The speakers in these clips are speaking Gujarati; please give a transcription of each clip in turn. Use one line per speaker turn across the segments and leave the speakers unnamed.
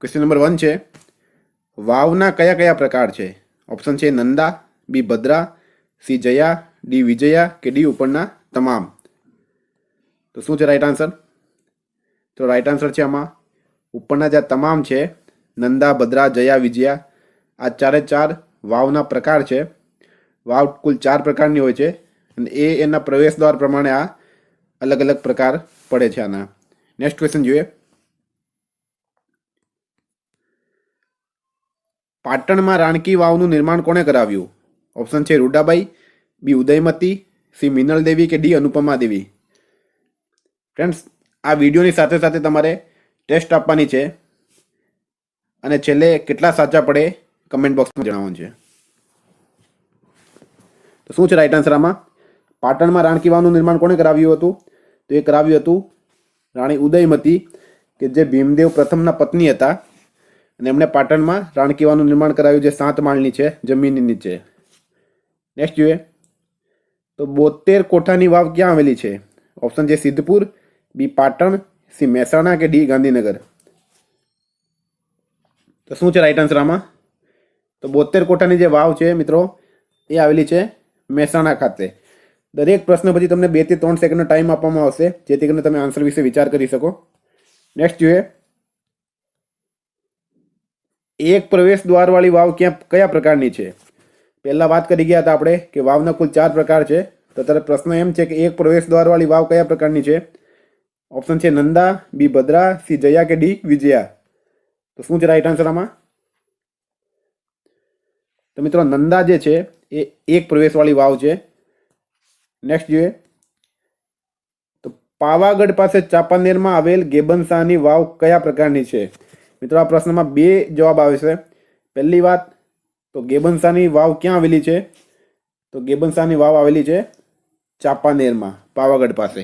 क्वेश्चन नंबर 1 है वावना कया कया प्रकार है। ऑप्शन है नंदा, बी भद्रा, सी जया, डी विजया के डी उपरना तमाम। तो शू है राइट आंसर? तो राइट आंसर है आमा उपरना जो तमाम है नंदा, भद्रा, जया, विजया आ चारे चार वावना प्रकार है। वाव कुल 4 प्रकार होय छे अने एना प्रवेश द्वार प्रमाणे आ अलग अलग प्रकार पड़े छे आना। नेक्स्ट क्वेश्चन जोईए। पाटण में राणकी वावनु निर्माण कोणे कराव्यु? ऑप्शन है रूडाबाई, बी उदयमती, सी मिनल देवी के डी अनुपमा देवी। फ्रेंड्स आ वीडियो नी साथे साथे तमारे टेस्ट आपवानी छे अने छेल्ले केटला साचा पड़े कमेंट बॉक्स में जणाववानुं छे। तो शुं छे राइट आंसर आमां? पाटण में राणकी वावनु निर्माण कोणे कराव्युं हतुं? तो ए कराव्युं हतुं राणी उदयमती के जे भीमदेव प्रथमना पत्नी हता અને એમણે પાટણમાં રાણકી વાવનું निर्माण कराव्યું જે 7 માળની છે જમીનની नीचे। नेक्स्ट જોઈએ तो 72 कोठानी वाव क्या आवेली છે? ऑप्शन છે સિદ્ધપુર, बी પાટણ, सी મહેસાણા કે डी ગાંધીનગર। तो શું છે રાઈટ આન્સર આમાં? તો 72 કોઠાની જે વાવ છે મિત્રો એ આવેલી છે મહેસાણા ખાતે। દરેક પ્રશ્ન પછી તમને 2 થી 3 સેકન્ડનો ટાઈમ આપવામાં આવશે જેથી કરીને તમે આન્સર વિશે વિચાર કરી શકો। नेक्स्ट જોઈએ एक प्रवेश द्वार वाली वाव क्या कया प्रकारनी है? पहला बात करी गया था आपणे कि वावना कुल 4 प्रकार है। तो तरह प्रश्न एम है कि एक प्रवेश द्वार वाली वाव कया प्रकारनी है? ऑप्शन है नंदा, बी भद्रा, सी जया के डी विजया। तो शू राइट आंसर आमा? तो मित्रों नंदा जे छे ए एक प्रवेश वाली वाव है। नेक्स्ट जो तो पावागढ़ पास चापानेर में आवेल गेबनशाहनी वाव कया प्रकारनी है? मित्रों आ प्रश्न में 2 जवाब आवे छे। पहली बात तो गेबनशाहनी वाव क्या आवेली है? तो गेबनशाहनी वाव आवेली है चापानेर में पावागढ़ पास।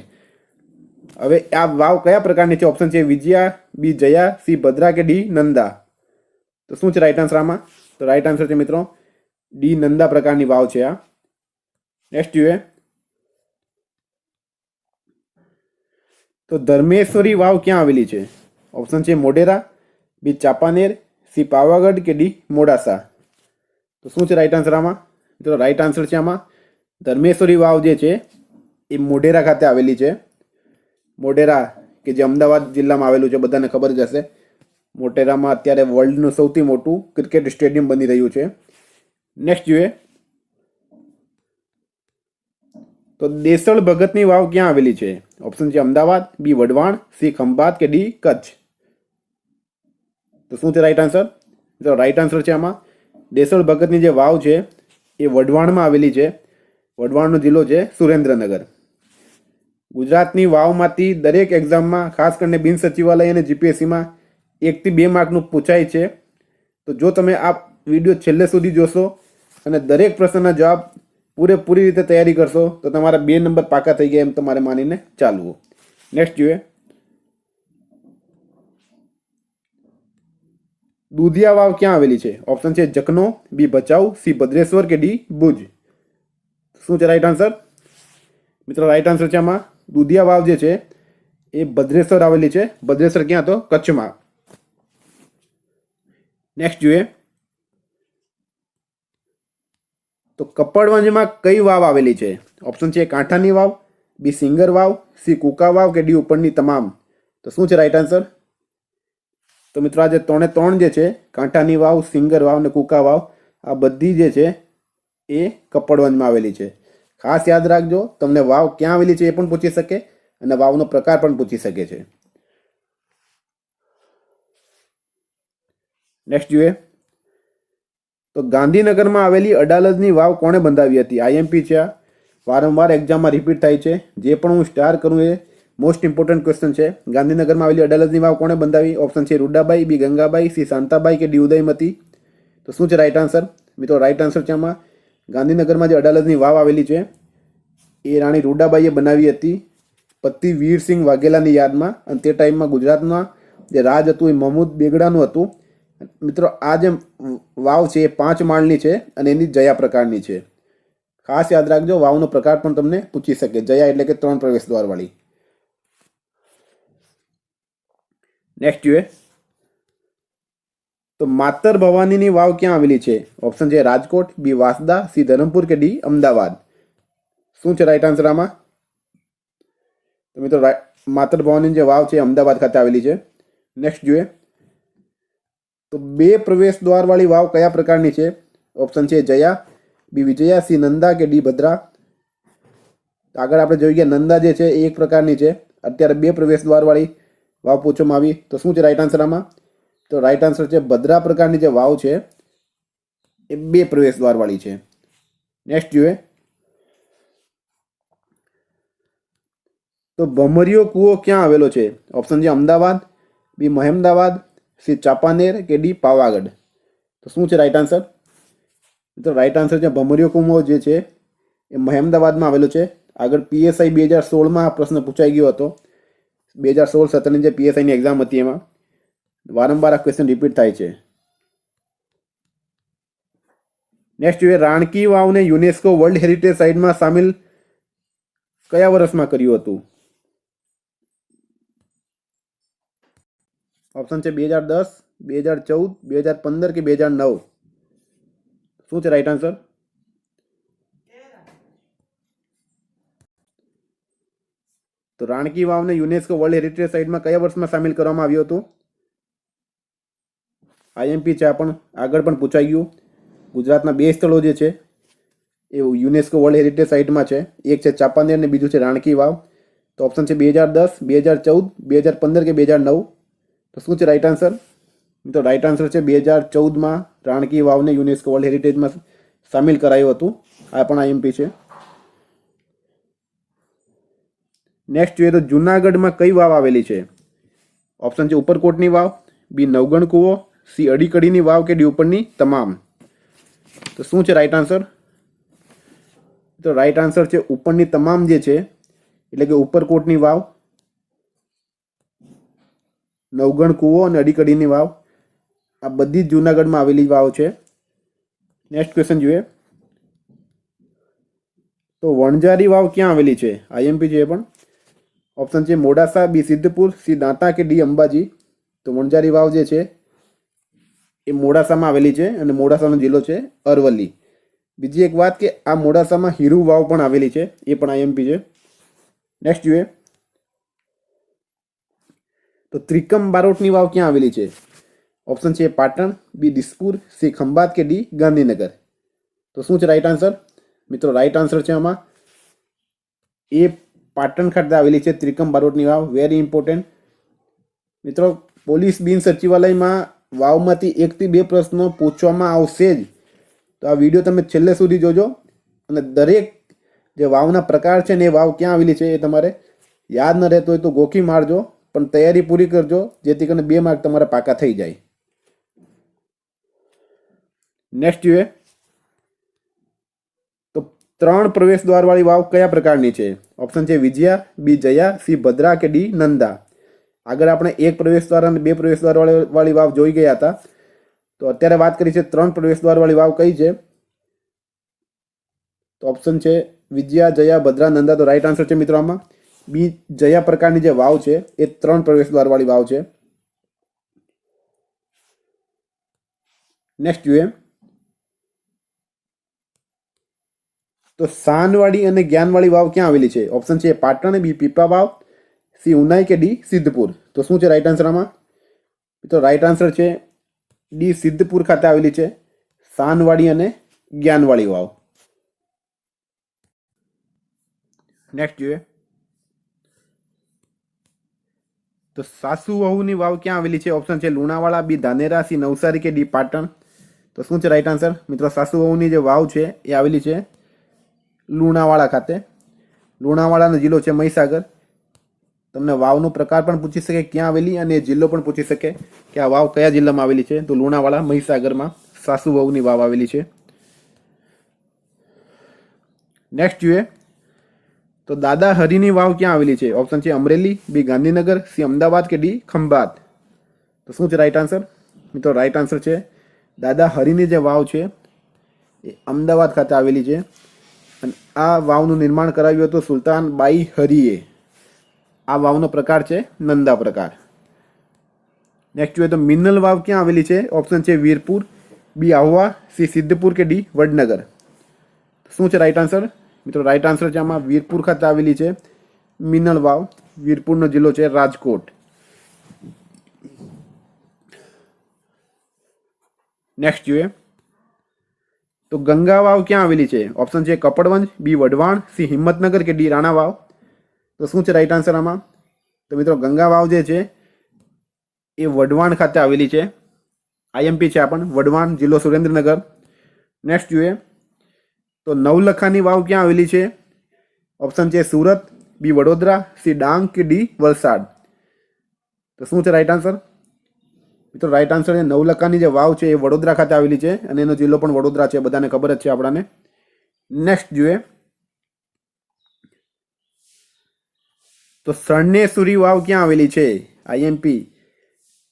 हवे आ वाव कया प्रकारनी है? ऑप्शन है विजया, बी जया, सी भद्रा के डी नंदा। तो शू है राइट आंसर आमा? तो राइट आंसर है मित्रों डी नंदा प्रकारनी वाव है आ। नेक्स्ट जो तो धर्मेश्वरी वाव क्या आवेली है? ऑप्शन है मोढेरा, बी चापानेर, सी पावागढ़ के डी मोडासा। तो शू राइट आंसर आमा? तो राइट आंसर है आमा धर्मेश्वरी वाव जे छे ए मोढेरा खाते आवेली है। मोढेरा के जे अमदावाद जिल्ला में आवेलुं छे बधाने खबर ज हशे। मोढेरा में अत्यारे वर्ल्डनुं सौथी मोटुं क्रिकेट स्टेडियम बनी रह्युं छे। नेक्स्ट जोईए तो देसळ भगतनी वाव क्या आवेली है? ऑप्शन है अमदावाद, बी वढवाण, सी खंभात के डी कच्छ। तो शू राइट आंसर? तो राइट आंसर है आमा देसळ भगतनी जे वाव है ये वढवाण में आवेली है। वढवाणनो जिल्लो है सुरेन्द्रनगर। गुजरातनी वावमांथी दरेक एक्जाम में खास करने बिन सचिवालय और जीपीएससी में 1 થી 2 मार्कनु पूछाय है। तो जो तमे आ वीडियो छेल्ले सुधी जोशो अने दरेक प्रश्नना जवाब पूरेपूरी रीते तैयारी करशो तो तमारा 2 नंबर पाका थई गया एम तमारे मानीने चालवुं। नेक्स्ट जोईए दूधिया वाव क्या आवेली है? ऑप्शन है जखनो, बी भचाऊ, सी भद्रेश्वर के डी भुज। शू राइट आंसर? मित्रों राइट आंसर है आमा दूधिया वाव जे छे ए भद्रेश्वर आवेली है। भद्रेश्वर क्या तो कच्छ में। नेक्स्ट जोईए तो कपड़वंज में कई वाव आवेली है? ऑप्शन है कांठानी वाव, बी सिंगर वाव, सी कूका वाव के डी उपरनी तमाम। तो शू राइट आंसर? तो मित्रों आज 3 जे छे कांठानी वाव, सिंगर वाव ने कूका वाव आ बधी जे छे ए कपड़वंज में आवेली है। खास याद राखजो तमने वाव क्या आवेली है ए पण पूछी सके अने वावनो प्रकार पण पूछी सके छे। नेक्स्ट जोईए तो गांधीनगर में आवेली अडालजनी वाव कोणे बंधावी हती? आईएमपी छे। वारंवार एक्जाम में रिपीट थाय छे। जे पण हूँ स्टार करूँ ए मोस्ट इम्पोर्टન્ટ क्वेश्चन है। गांधीनगर में आवेली अडालजनी वाव कोणे बंधावी? ऑप्शन है रूडाबाई, बी गंगाबाई, सी शांताबाई के डी उदयमती। तो शू राइट आंसर? मित्रों राइट आंसर है आमां गांधीनगर में अडालजनी वाव आवेली है ए राणी रूडाबाईए बनावी हती पति वीरसिंह वाघेलानी याद में। अने ते टाइम में गुजरातना जे राज हतुं ए महमूद बेगड़ानुं हतुं। मित्रों आ जे वाव है 5 माळनी है अने एनी जया प्रकारनी है। खास याद राखजो वावनो प्रकार पण तमने पूछी सके। जया एटले के 3 प्रवेश द्वार वाली। नेक्स्ट जो है તો માતર ભવાનીની વાવ ક્યાં આવેલી છે? ઓપ્શન છે રાજકોટ, બી વાસદા, સી ધરમપુર કે ડી અમદાવાદ. શું છે રાઈટ આન્સર આમાં? તો મિત્રો માતર ભવાનીની જે વાવ છે અમદાવાદ ખાતે આવેલી છે. નેક્સ્ટ જોઈએ તો 2 પ્રવેશ દ્વારવાળી વાવ કયા પ્રકારની છે? ઓપ્શન છે જયા, બી વિજયા, સી નંદા કે ડી ભદ્રા. આગળ આપણે જોઈએ નંદા જે છે એ એક પ્રકારની છે. અત્યારે 2 પ્રવેશ દ્વારવાળી વાવ પૂછવામાં આવી. તો શું છે રાઈટ આન્સર આમાં? તો રાઈટ આન્સર છે ભદ્રા પ્રકારની જે વાવ છે એ 2 પ્રવેશ દ્વારવાળી છે. નેક્સ્ટ જોઈએ તો ભમરીયો કૂવો ક્યાં આવેલો છે? ઓપ્શન છે અમદાવાદ, બી મહેમદાવાદ, સી ચાંપાનેર કે ડી પાવાગઢ. તો શું છે રાઈટ આન્સર? તો રાઈટ આન્સર છે ભમરીયો કૂવો જે છે એ મહેમદાવાદમાં આવેલો છે. આગળ PSI 2016માં આ પ્રશ્ન પૂછાઈ ગયો હતો. 2016-17ની જે PSIની એક્ઝામ હતી એમાં વારંવાર આ ક્વેશ્ચન રિપીટ થાય છે. નેક્સ્ટ જોઈએ રાણકી વાવને યુનેસ્કો વર્લ્ડ હેરિટેજ સાઇટમાં સામેલ કયા વર્ષમાં કર્યું હતું? ઓપ્શન છે 2010, 2014, 2015 કે 2009. શું છે રાઈટ આન્સર? તો રાણકી વાવને યુનેસ્કો વર્લ્ડ હેરિટેજ સાઇટમાં કયા વર્ષમાં સામેલ કરવામાં આવ્યું હતું? IMP છે આ પણ આગળ પણ પૂછાઈ ગયું. ગુજરાતના 2 સ્થળો જે છે એ યુનેસ્કો વર્લ્ડ હેરિટેજ સાઇટમાં છે. એક છે ચાંપાનેર અને બીજું છે રાણકી વાવ. તો ઓપ્શન છે 2010, 2014, 2015 કે 2009. તો શું છે રાઈટ આન્સર? તો રાઈટ આન્સર છે 2014માં રાણકી વાવને યુનેસ્કો વર્લ્ડ હેરિટેજમાં સામેલ કરાયું હતું. આ પણ IMP છે. નેક્સ્ટ જોઈએ તો જૂનાગઢમાં કઈ વાવ આવેલી છે? ઓપ્શન છે ઉપરકોટની વાવ, બી નવગણ કૂવો, સી અડીકડીની વાવ કે ડી ઉપરની તમામ. તો શું છે રાઈટ આન્સર? તો રાઈટ આન્સર છે ઉપરની તમામ જે છે એટલે કે ઉપરકોટની વાવ, નવગણ કૂવો અને અડીકડીની વાવ આ બધી જ જૂનાગઢમાં આવેલી વાવ છે. નેક્સ્ટ ક્વેશ્ચન જોઈએ તો વણઝારી વાવ ક્યાં આવેલી છે? IMP છે પણ. ઓપ્શન છે મોડાસા, બી સિદ્ધપુર, સી દાંતા કે ડી અંબાજી. તો વણઝારી વાવ જે છે એ મોડાસામાં આવેલી છે અને મોડાસાનો જિલ્લો છે અરવલ્લી. બીજી એક વાત કે આ મોડાસામાં હીરુ વાવ પણ આવેલી છે, એ પણ IMP છે. નેક્સ્ટ જોઈએ તો ત્રિકમ બારોટની વાવ ક્યાં આવેલી છે? ઓપ્શન છે પાટણ, બી દિસપુર, સી ખંભાત કે ડી ગાંધીનગર. તો શું છે રાઈટ આન્સર? મિત્રો રાઈટ આન્સર છે આમાં એ પાટણ ખાતે આવેલી છે ત્રિકમ બારોટની વાવ. વેરી ઇમ્પોર્ટન્ટ મિત્રો. પોલીસ બિન સચિવાલયમાં વાવમાંથી 1 થી 2 પ્રશ્નો પૂછવામાં આવશે જ. તો આ વિડીયો તમે છેલ્લે સુધી જોજો અને દરેક જે વાવના પ્રકાર છે ને એ વાવ ક્યાં આવેલી છે એ તમારે યાદ ન રહેતો હોય તો ગોખી મારજો, પણ તૈયારી પૂરી કરજો જેથી કરીને 2 માર્ક તમારા પાકા થઈ જાય. નેક્સ્ટ જોઈએ તો 3 પ્રવેશ દ્વારવાળી વાવ કયા પ્રકારની છે? ઓપ્શન છે વિજયા, બી જયા, સી ભદ્રા કે ડી નંદા. આગળ આપણે 1 પ્રવેશ દ્વાર અને 2 પ્રવેશ દ્વાર વાળી વાવ જોઈ ગયા હતા. તો અત્યારે વાત કરી છે 3 પ્રવેશ દ્વાર વાળી વાવ કઈ છે? તો ઓપ્શન છે વિજયા, જયા, ભદ્રા, નંદા. તો રાઈટ આન્સર છે મિત્રો આમાં બી જયા પ્રકારની જે વાવ છે એ 3 પ્રવેશ દ્વાર વાળી વાવ છે. નેક્સ્ટ જોઈએ તો સાનવાડી અને જ્ઞાનવાળી વાવ ક્યાં આવેલી છે? ઓપ્શન છે પાટણ, બી પીપા વાવ, સી ઉનાઈ કે ડી સિદ્ધપુર. તો શું છે રાઈટ આન્સર આમાં? તો રાઈટ આન્સર છે ડી સિદ્ધપુર ખાતે આવેલી છે સાનવાડી અને જ્ઞાનવાળી વાવ. નેક્સ્ટ જોઈએ તો સાસુ વહુની વાવ ક્યાં આવેલી છે? ઓપ્શન છે લુણાવાડા, બી ધાનેરા, સી નવસારી કે ડી પાટણ. તો શું છે રાઈટ આન્સર? મિત્રો સાસુ વહુની જે વાવ છે એ આવેલી છે લુણાવાડા ખાતે. લુણાવાડાનો જિલ્લો છે મહીસાગર. તમને વાવનો પ્રકાર પણ પૂછી શકે ક્યાં આવેલી અને જિલ્લો પણ પૂછી શકે કે આ વાવ કયા જિલ્લામાં આવેલી છે. તો લુણાવાડા મહીસાગરમાં સાસુ વહુની વાવ આવેલી છે. નેક્સ્ટ જોઈએ તો દાદા હરીની વાવ ક્યાં આવેલી છે? ઓપ્શન છે અમરેલી, બી ગાંધીનગર, સી અમદાવાદ કે ડી ખંભાત. તો શું છે રાઈટ આન્સર? મિત્રો રાઈટ આન્સર છે દાદા હરીની જે વાવ છે એ અમદાવાદ ખાતે આવેલી છે અને આ વાવનું નિર્માણ કરાવ્યું હતું સુલતાન બાઈ હરીએ. આ વાવનો પ્રકાર છે નંદા પ્રકાર. નેક્સ્ટ જોઈએ તો મિનલ વાવ ક્યાં આવેલી છે? ઓપ્શન છે વીરપુર, બી આહવા, સી સિદ્ધપુર કે ડી વડનગર. શું છે રાઈટ આન્સર? મિત્રો રાઈટ આન્સર છે આમાં વીરપુર ખાતે આવેલી છે મિનલ વાવ. વીરપુરનો જિલ્લો છે રાજકોટ. નેક્સ્ટ જોઈએ તો ગંગા વાવ ક્યાં આવેલી છે? ઓપ્શન છે કપડવંજ, બી વઢવાણ, સી હિંમતનગર કે ડી રાણા વાવ. તો શું છે રાઈટ આન્સર આમાં? તો મિત્રો ગંગા વાવ જે છે એ વઢવાણ ખાતે આવેલી છે. આઈએમપી છે આ પણ, વઢવાણ જિલ્લો સુરેન્દ્રનગર. નેક્સ્ટ જોઈએ તો નવલખાની વાવ ક્યાં આવેલી છે? ઓપ્શન છે સુરત, બી વડોદરા, સી ડાંગ કે ડી વલસાડ. તો શું છે રાઈટ આન્સર? મિત્રો રાઈટ આન્સર છે નવલખાની જે વાવ છે એ વડોદરા ખાતે આવેલી છે અને એનો જિલ્લો પણ વડોદરા છે, બધાને ખબર જ છે આપણાને. નેક્સ્ટ જોઈએ તો સ્વર્ણેશ્વરી વાવ ક્યાં આવેલી છે? આઈએમપી.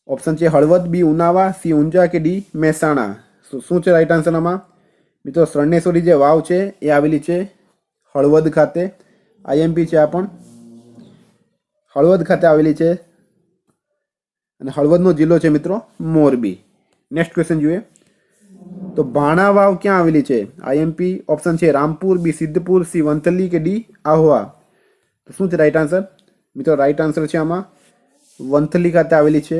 ઓપ્શન છે હળવદ, બી ઉનાવા, સી ઊંઝા કે ડી મહેસાણા. શું છે રાઈટ આન્સર આમાં? મિત્રો સ્વર્ણેશ્વરી જે વાવ છે એ આવેલી છે હળવદ ખાતે. આઈએમપી છે આ પણ, હળવદ ખાતે આવેલી છે અને હળવદનો જિલ્લો છે મિત્રો મોરબી. નેક્સ્ટ ક્વેશ્ચન જોઈએ તો ભાણા વાવ ક્યાં આવેલી છે? આઈએમપી. ઓપ્શન છે રામપુર, બી સિદ્ધપુર, સી વંથલી કે ડી આહવા. તો શું છે રાઈટ આન્સર? મિત્રો રાઈટ આન્સર છે આમાં વંથલી ખાતે આવેલી છે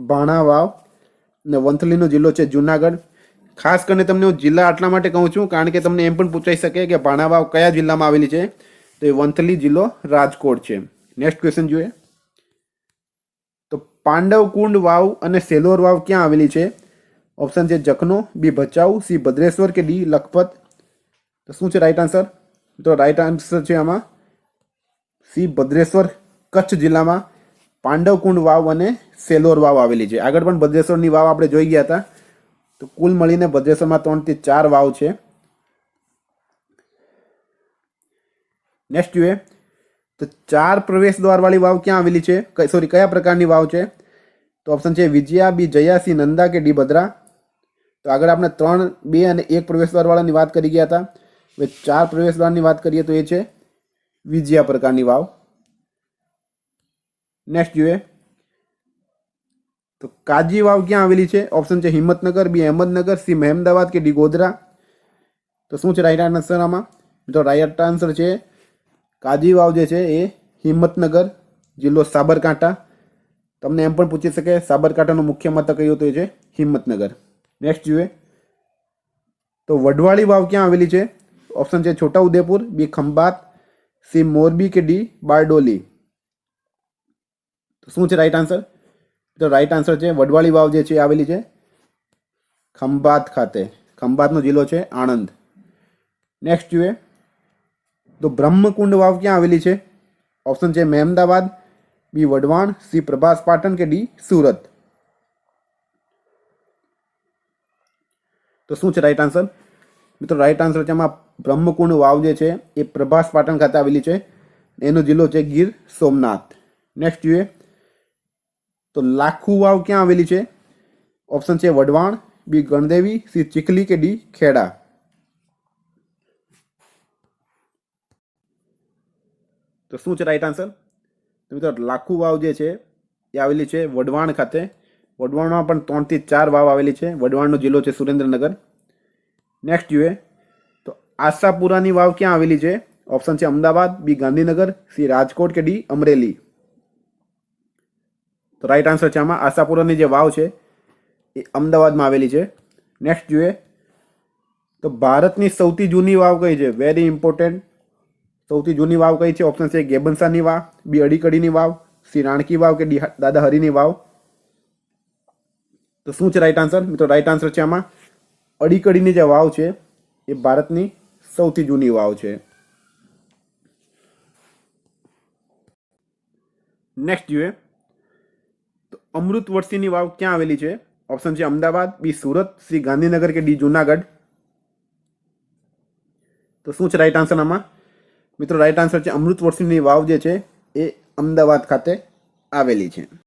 ભાણા વાવ અને વંથલીનો જિલ્લો છે જુનાગઢ. ખાસ કરીને તમને હું જિલ્લા આટલા માટે કહું છું કારણ કે તમને એમ પણ પૂછાઈ શકે કે ભાણા વાવ કયા જિલ્લામાં આવેલી છે? તો એ વંથલી જિલ્લો રાજકોટ છે. નેક્સ્ટ ક્વેશ્ચન જોઈએ તો પાંડવકુંડ વાવ અને સેલોર વાવ ક્યાં આવેલી છે? ઓપ્શન છે જખનો, બી ભચાઉ, સી ભદ્રેશ્વર કે ડી લખપત. તો શું છે રાઈટ આન્સર? તો રાઈટ આન્સર છે આમાં સી ભદ્રેશ્વર. કચ્છ જિલ્લામાં પાંડવકુંડ વાવ અને સેલોર વાવ આવેલી છે. આગળ પણ ભદ્રેશ્વરની વાવ આપણે જોઈ ગયા હતા. તો કુલ મળીને ભદ્રેશ્વરમાં 3 થી 4 વાવ છે. નેક્સ્ટ જોઈએ તો 4 પ્રવેશ દ્વારવાળી વાવ ક્યાં આવેલી છે? સોરી, કયા પ્રકારની વાવ છે? તો ઓપ્શન છે વિજયા, બી જયા, સી નંદા કે ડી ભદ્રા. તો આગળ આપણે 3, 2 અને 1 પ્રવેશ દ્વારવાળાની વાત કરી ગયા હતા. હવે 4 પ્રવેશ દ્વારની વાત કરીએ તો એ છે વિજયા પ્રકારની વાવ. નેક્સ્ટ જોઈએ તો કાજી વાવ ક્યાં આવેલી છે? ઓપ્શન છે હિંમતનગર, બી અહેમદનગર, સી મહેમદાવાદ કે ડી ગોધરા. તો શું છે રાઈટ આન્સર આમાં? તો રાઈટ આન્સર છે કાજી વાવ જે છે એ હિંમતનગર જિલ્લો સાબરકાંઠા. તમને એમ પણ પૂછી શકે સાબરકાંઠાનું મુખ્ય મથક કયું? તો એ છે હિંમતનગર. નેક્સ્ટ જોઈએ તો વઢવાળી વાવ ક્યાં આવેલી છે? ઓપ્શન છે છોટાઉદેપુર, બી ખંભાત, સી મોરબી કે ડી બારડોલી. તો શું છે રાઈટ આન્સર? તો રાઈટ આન્સર છે વઢવાળી વાવ જે છે આવેલી છે ખંભાત ખાતે. ખંભાતનો જિલ્લો છે આણંદ. નેક્સ્ટ જોઈએ તો બ્રહ્મકુંડ વાવ ક્યાં આવેલી છે? ઓપ્શન છે મહેમદાવાદ, બી વઢવાણ, સી પ્રભાસ પાટણ કે ડી સુરત. તો શું છે રાઈટ આન્સર? મિત્રો રાઈટ આન્સર છે આમાં બ્રહ્મકુંડ વાવ જે છે એ પ્રભાસ પાટણ ખાતે આવેલી છે. એનો જિલ્લો છે ગીર સોમનાથ. નેક્સ્ટ જોઈએ તો લાખુ વાવ ક્યાં આવેલી છે? ઓપ્શન છે વઢવાણ, બી ગણદેવી, સી ચીખલી કે ડી ખેડા. તો શું છે રાઈટ આન્સર? તો મિત્રો લાખુ વાવ જે છે એ આવેલી છે વઢવાણ ખાતે. વઢવાણમાં પણ 3 થી 4 વાવ આવેલી છે. વઢવાણનો જિલ્લો છે સુરેન્દ્રનગર. નેક્સ્ટ જોઈએ તો આશાપુરાની વાવ ક્યાં આવેલી છે? ઓપ્શન છે અમદાવાદ, બી ગાંધીનગર, સી રાજકોટ કે ડી અમરેલી. તો રાઈટ આન્સર છે આમાં આશાપુરાની જે વાવ છે એ અમદાવાદમાં આવેલી છે. નેક્સ્ટ જોઈએ તો ભારતની સૌથી જૂની વાવ કઈ છે? Very important. સૌથી જૂની વાવ કઈ છે? ઓપ્શન છે ગેબનસાની વાવ, બી અડીકડીની વાવ, સી રાણકી વાવ કે ડી દાદા હરીની વાવ. તો શું છે રાઈટ આન્સર? મિત્રો રાઈટ આન્સર છે આમાં અડીકડીની જે વાવ છે એ ભારતની સૌથી જૂની વાવ છે. નેક્સ્ટ જોઈએ તો અમૃત વર્ષીની વાવ ક્યાં આવેલી છે? ઓપ્શન છે અમદાવાદ, બી સુરત, સી ગાંધીનગર કે ડી જુનાગઢ. તો શું છે રાઈટ આન્સર આમાં? મિત્રો રાઈટ આન્સર છે અમૃત વર્ષીની વાવ જે છે એ અમદાવાદ ખાતે આવેલી છે.